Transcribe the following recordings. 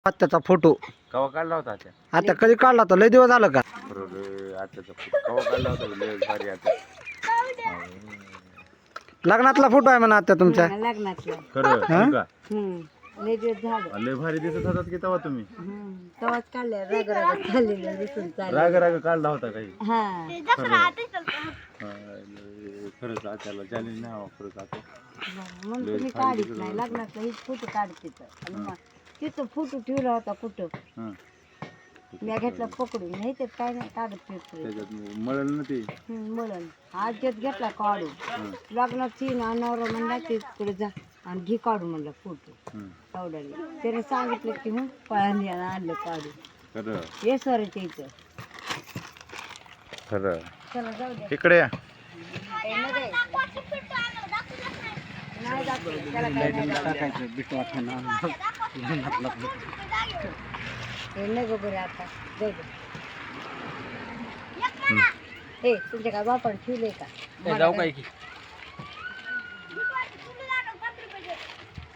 आत्याचा photo कवा काढला होता आता आता कधी काढला होता? लय दिवस झालं का? बरोबर आताचा कवा काढला होता लय भारी आता लग्नातला फोटो आहे म्हणा आत्या तुमच्या. लग्नातलं खरं हा? का लय दिवस झालं लय भारी दिसत होतात की तेव्हा तुम्ही तवाच काढले रग रग चाललेलं दिसून चाललं. राग राग काढला होता काही हा खरंच आत्याला चॅलेंज नाही हवा खरंच आता म्हणून तुम्ही काढत नाही लग्नातलं हेच फोटो काढत तिथं तिथं फोटो ठेवला होता कुठं हं. मी घेतला पकडून नाही तर काय नाही काढत फिरतो त्याच्यात मळल ना ते म्हणून आज्यात घेतला काढून लग्नात सीन अनावर म्हणला तिकडे जा आणि घे काढून म्हणलं फोटो हं. तेवढ्याला त्याने सांगितलं की मग पळाली आणलं काढून खरं ये स्वराच्या इथं खरं चला जाऊ द्या इकडे या काही नाही नाही दाखवलं. त्याला काही नाही दाखवलं. हे नाही गं बरं आता जाऊ दे. हे तुमच्या काय बापाने ठेवलंय का जाऊ काय की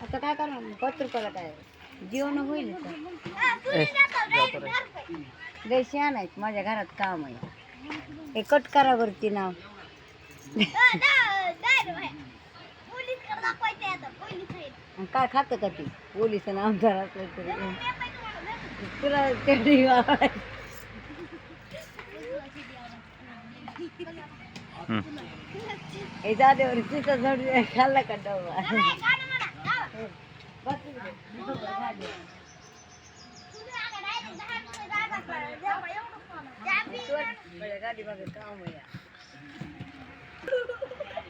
आता काय करणार मग? 5 रुपयाला काय जेवण होईल लय शहाण आहेत माझ्या घरात काम आहे हे कट करा वरती नाव आणि काय खातं का ती पोलीस आमदार असलं तरी तुला तेवढी हे जादेवर तिथं झड खाल्ला का डबा गाडी बघा काम आहे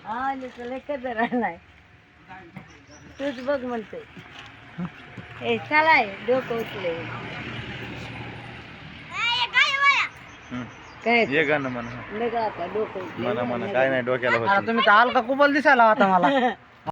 हा लय कदर आलाय तूच बघ म्हणतोय हे चालाय डोकं उचले काय ये गाणं म्हणा लगा आता डोकं उचलंय. म्हणा म्हणा काय नाही डोक्याला आता होत तुम्ही तर हलका कुबल दिसायला आता मला.